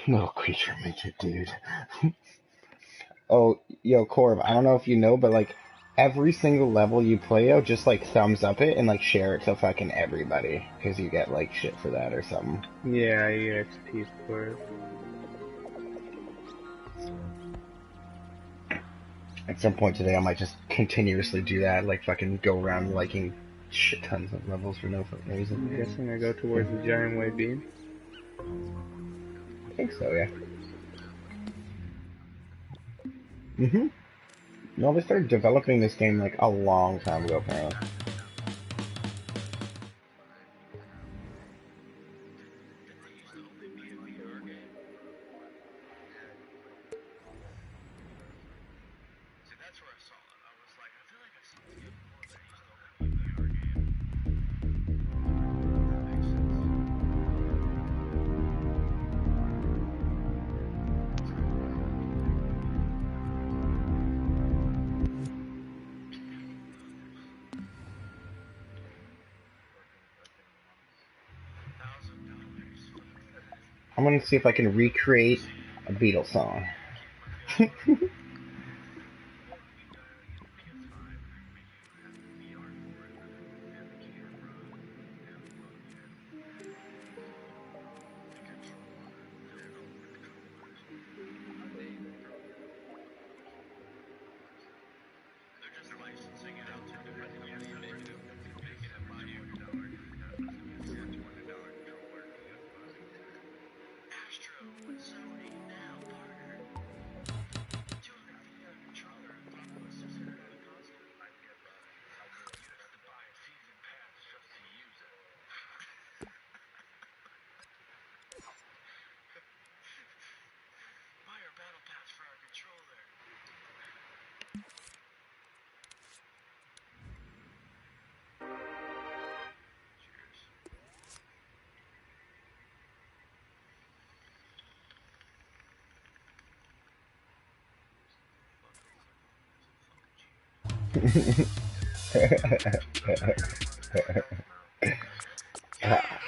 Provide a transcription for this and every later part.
Little creature midget, dude. Oh, yo, Corv, I don't know if you know, but like every single level you play out, just like thumbs up it and like share it to fucking everybody, because you get like shit for that or something. Yeah, you get XP for it. At some point today, I might just continuously do that, like fucking go around liking shit tons of levels for no fucking reason. I'm guessing I go towards the giant white beam. I think so, yeah. No, they started developing this game like a long time ago, apparently. I'm gonna see if I can recreate a Beatles song.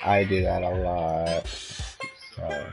I do that a lot. So.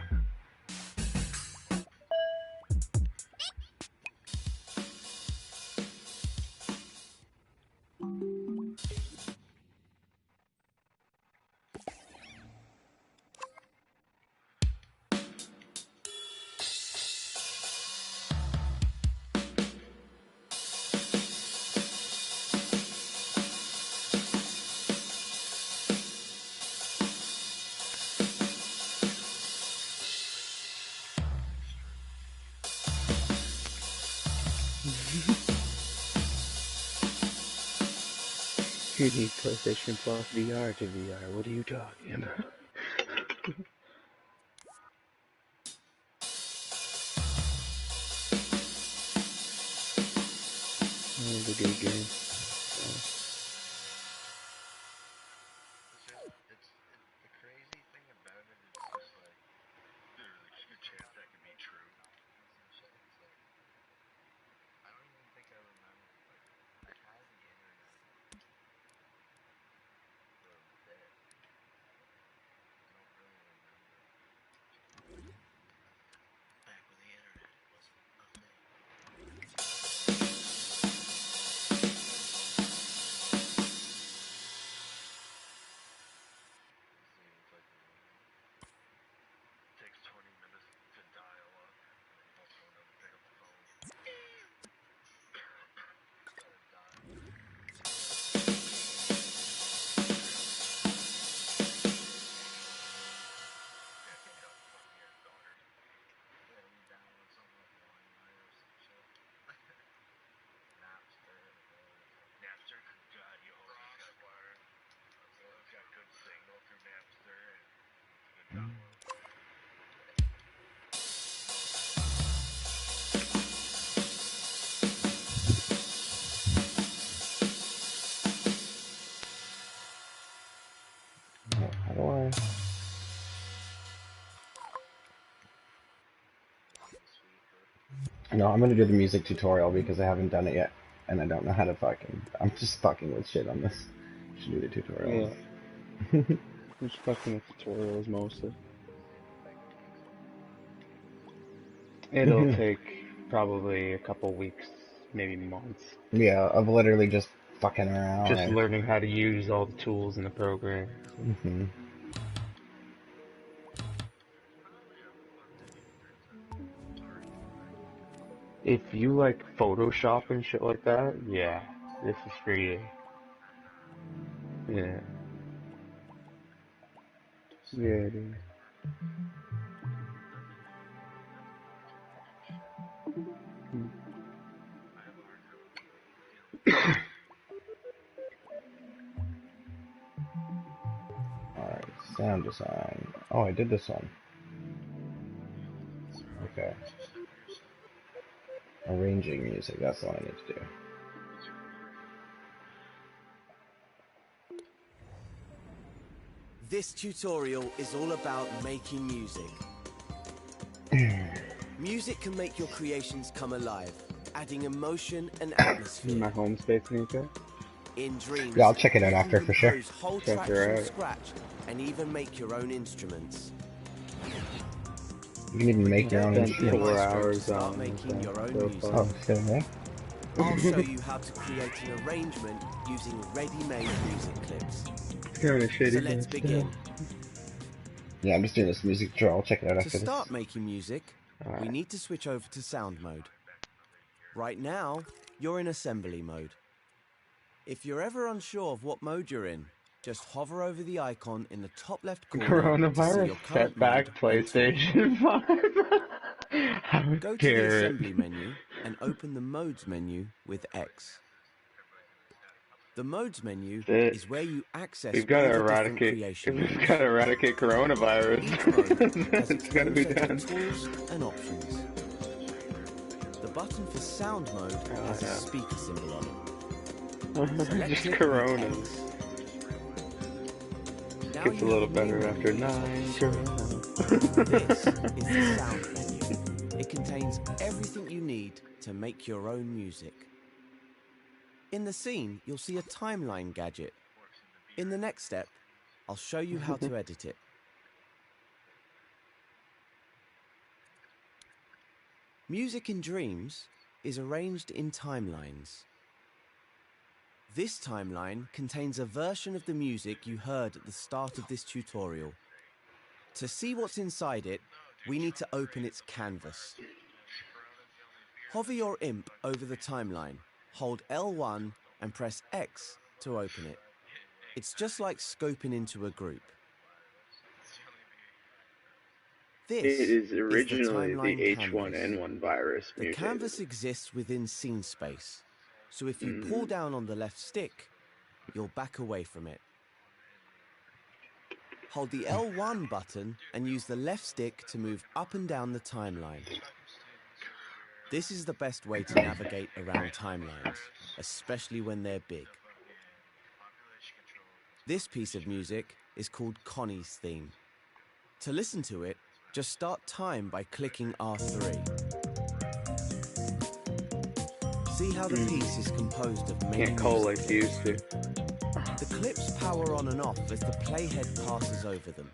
You need PlayStation Plus VR to VR. What are you talking about? That was a good game. How do I? No, I'm gonna do the music tutorial because I haven't done it yet, and I don't know how to fucking. I'm just fucking with shit on this. Should do the tutorial. Yeah. Just fucking with tutorials mostly. It'll take probably a couple weeks, maybe months. Yeah, of literally just fucking around. Just learning how to use all the tools in the program. Mm-hmm. If you like Photoshop and shit like that, yeah, this is for you. Yeah. Yeah, dude. Alright, sound design. Oh, I did this one. Okay. Arranging music, that's what I need to do. This tutorial is all about making music. Music can make your creations come alive, adding emotion and atmosphere. My home space, Nico. In Dreams, Yeah, I'll check it out you after can for sure. compose whole Check tracks her from out. scratch and even make your own instruments. You can even make your own Prepare Spent to be a instrument. 4 maestro to hours start on making your own so music. far. Oh, shit, man. I'll show you how to create an arrangement using ready-made music clips. It's kind of shitty. So let's begin. Yeah, I'm just doing this music tutorial. I'll check it out To after this. start making music, we need to switch over to sound mode. Right now, you're in assembly mode. If you're ever unsure of what mode you're in, just hover over the icon in the top left corner to see Coronavirus your current setback mode and talk. PlayStation 5. How Go to the dare it? assembly menu and open the modes menu with X. The modes menu That's it. is where you access We've got all to the different eradicate. creation We've modes. got to eradicate Each mode coronavirus. has It's its got to own be set of done. tools and options. The button for sound mode has a yeah. speaker symbol on it. Select Just it with Corona. X. Now Gets a you little have a new better menu after at the top of 9 the screen. Corona. This is the sound menu. It contains everything you need to make your own music. In the scene, you'll see a timeline gadget. In the next step, I'll show you how to edit it. Music in Dreams is arranged in timelines. This timeline contains a version of the music you heard at the start of this tutorial. To see what's inside it, we need to open its canvas. Hover your imp over the timeline, hold L1 and press X to open it. It's just like scoping into a group. This It is the originally timeline the canvas. H1N1 virus The mutated. canvas exists within scene space, so if you pull down on the left stick, you'll back away from it. Hold the L1 button and use the left stick to move up and down the timeline. This is the best way to navigate around timelines, especially when they're big. This piece of music is called Connie's theme. To listen to it, just start time by clicking R3. See how the piece is composed of many Can't call music like you clips. used to. The clips power on and off as the playhead passes over them.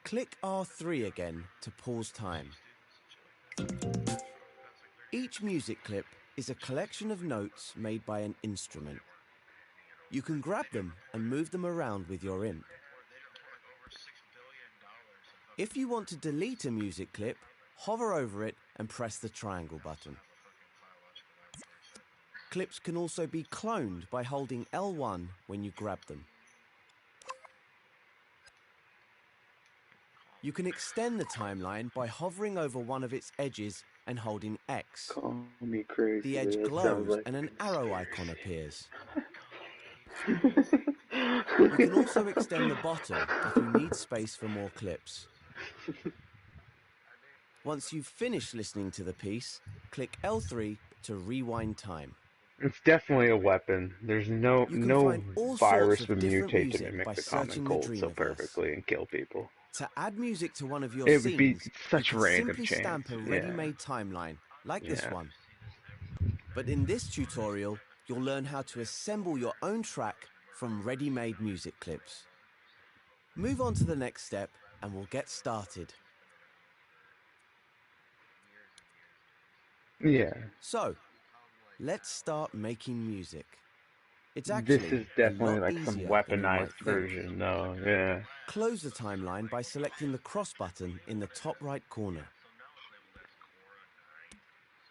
Click R3 again to pause time. Each music clip is a collection of notes made by an instrument. You can grab them and move them around with your imp. If you want to delete a music clip, hover over it and press the triangle button. Clips can also be cloned by holding L1 when you grab them. You can extend the timeline by hovering over one of its edges and holding X. Call me crazy. The edge but that glows sounds like and an it. arrow icon appears. You can also extend the bottom if you need space for more clips. Once you've finished listening to the piece, click L3 to rewind time. It's definitely a weapon. There's no You can find all sorts virus of would different mutate to music mimic by the common searching the cold so Dreamiverse. perfectly and kill people. To add music to one of your It would be scenes, you such could random simply chance. stamp a ready-made timeline, like this Yeah. one. But in this tutorial, you'll learn how to assemble your own track from ready-made music clips. Move on to the next step and we'll get started. Yeah. So, let's start making music. It's This actually is a definitely lot like some easier than you might weaponized think. version, though. Yeah. Close the timeline by selecting the cross button in the top right corner.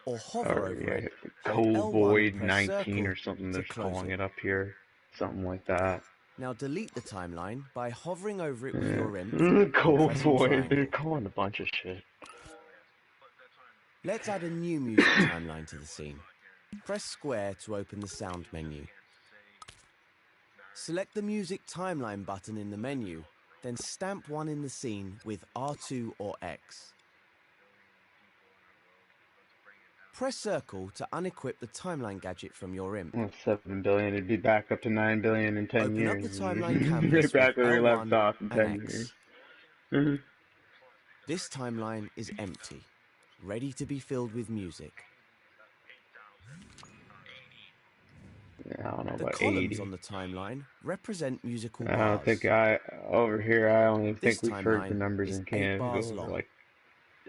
Or hover Or over yeah, it, hold L1 and Covoid press 19 circle or something. to They're close calling it. it up here, something like that. Now delete the timeline by hovering over it with Yeah. your imp and pressing Covoid. They're triangle. calling a bunch of shit. Let's add a new music timeline to the scene. Press square to open the sound menu. Select the music timeline button in the menu, then stamp one in the scene with R2 or X. Press circle to unequip the timeline gadget from your imp. Well, 7 billion. It'd be back up to 9 billion in 10 Open up years. the timeline Right canvas with back where we left L1 off in and 10 X. years. This timeline is empty, ready to be filled with music. Yeah, I don't know The about columns 80. on the timeline represent musical I don't think bars. over here, I only This think we've heard the timeline numbers is in 8 Canada go bars over long. like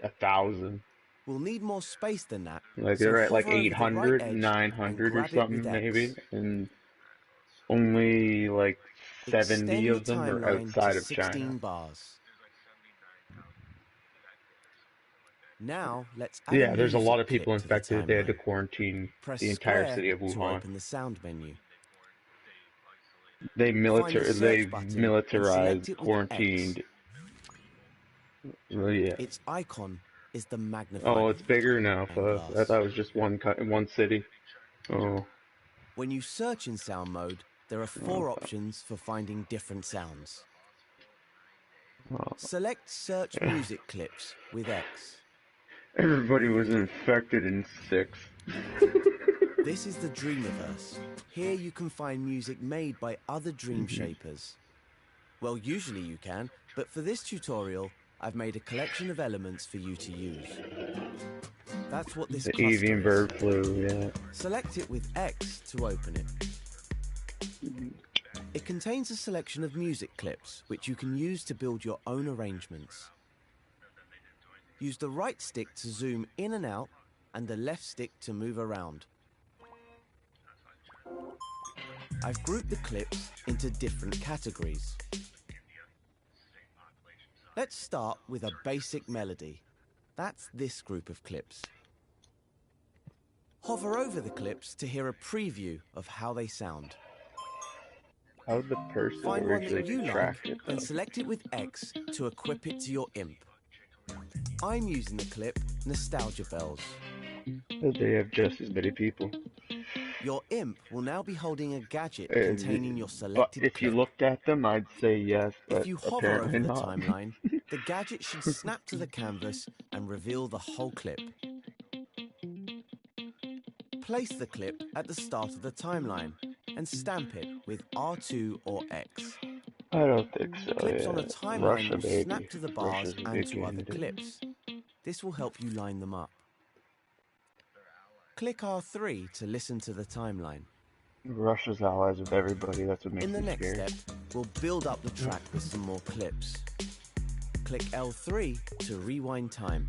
1,000. We'll need more space than that, Like so they're at like hover over the right 800, edge and 900 or grab it with something X. maybe, and only like 70 Extend the of them are timeline to outside of China. 16 bars. Now let's add a Yeah, there's a lot music of people clip to the infected. They had to timeline. quarantine Press the entire square city of to Wuhan. open the sound menu. They Find the search button and select militarized, it with X. quarantined. Well, yeah. Its icon is the Oh, magnifying it's bigger now, fuck. I glass. thought it was just one city. Oh. When you search in sound mode, there are 4 options for finding different sounds. Select Search Music Clips with X. Everybody was infected in 6. This is the Dreamiverse. Here you can find music made by other dream shapers. Well, usually you can, but for this tutorial, I've made a collection of elements for you to use. That's what this The cluster avian is. bird flu, yeah. Select it with X to open it. It contains a selection of music clips, which you can use to build your own arrangements. Use the right stick to zoom in and out, and the left stick to move around. I've grouped the clips into different categories. Let's start with a basic melody. That's this group of clips. Hover over the clips to hear a preview of how they sound. How would the person Find one originally that you track like, it, then though? select it with X to equip it to your imp. I'm using the clip Nostalgia Bells. They have just as many people. Your imp will now be holding a gadget Uh, containing your but selected if you clip. looked at them, I'd say yes, If but you hover over apparently the not. timeline, the gadget should snap to the canvas and reveal the whole clip. Place the clip at the start of the timeline and stamp it with R2 or X. I don't think so, Clips on a yeah. timeline Russia, will snap baby. to the bars Russia's a and big to other game, dude. clips. This will help you line them up. Click R3 to listen to the timeline. Russia's allies with everybody, that's what makes In the me next scared. step, we'll build up the track with some more clips. Click L3 to rewind time.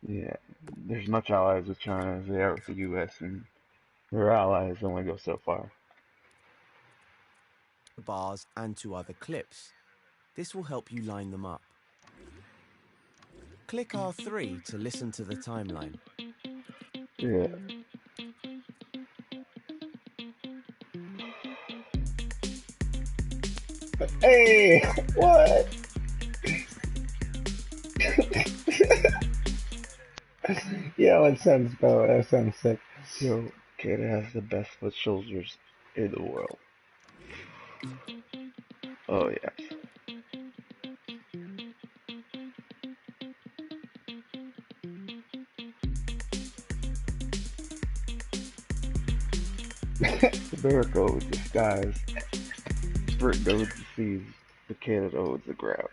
Yeah, there's as much allies with China as they are with the US, and their allies only go so far. Bars and to other clips. This will help you line them up. Click R3 to listen to the timeline. Yeah. Hey, what? Yo, it sounds bro. That sounds sick. Yo, kid has the best foot soldiers in the world. Oh, yes. America owns the skies, Britain owns the seas, but Canada owns the ground.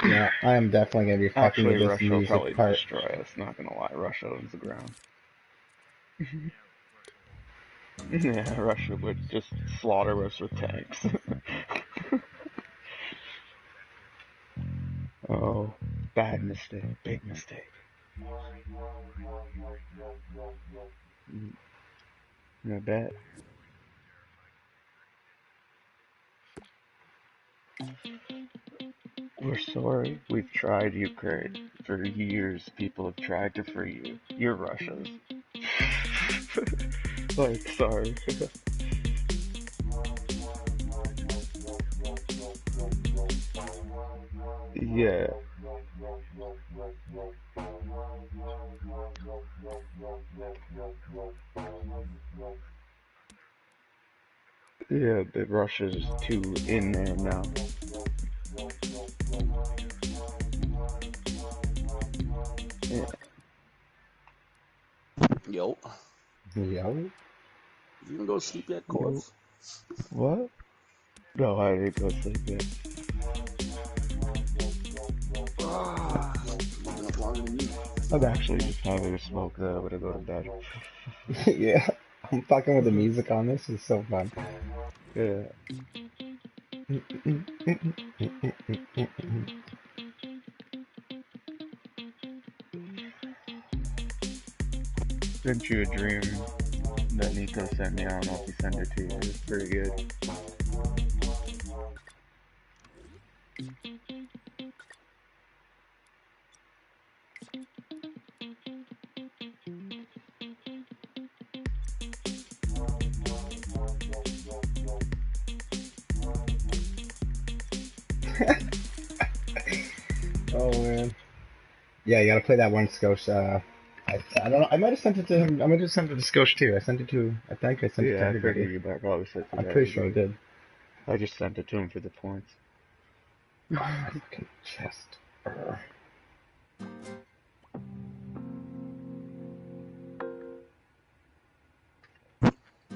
Yeah, I am definitely gonna be fucking Actually, with this Russia will music probably part. destroy us, not gonna lie. Russia owns the ground. Yeah, Russia would just slaughter us with tanks. Bad mistake. Big mistake. I bet. We're sorry. We've tried Ukraine. For years, people have tried to free you. You're Russia's. Like, sorry. Yeah. Yeah, but Russia's too in there now. Yeah. Yo, Yo. you can go sleep yet, You, Corpse? what? No, I didn't go sleep yet. You've been up longer than me. I'm actually just having a smoke though when I go to bed. Yeah. I'm fucking with the music on this. It's so fun. Yeah. Sent you a dream that Nico sent me. I don't know if he sent it to you. It's pretty good. Oh man. Yeah, you gotta play that one Skosh. I don't know. I might have sent it to him. I might have sent it to Skosh too. I think I sent it to Yeah, I everybody. figured you back probably sent it I'm to pretty sure I everybody. did. I just sent it to him for the points. Oh, my fucking chest. Urgh.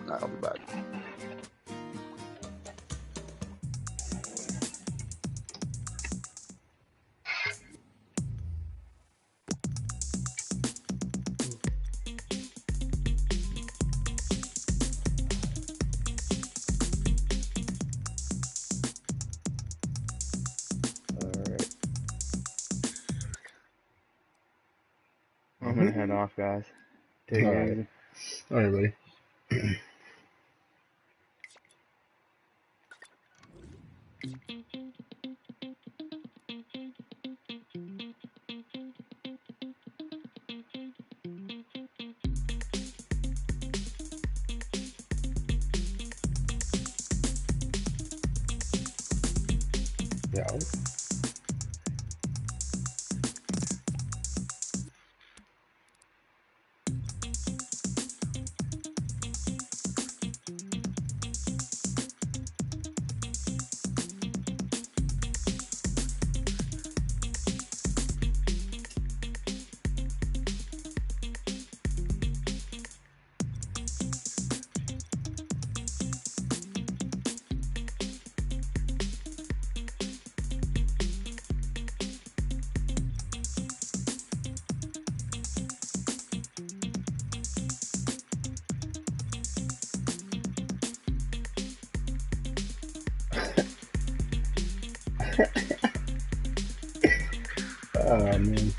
Alright, I'll be back. Alright. I'm gonna head off, guys. Take All it right. easy. All right, buddy. Yeah. Oh man.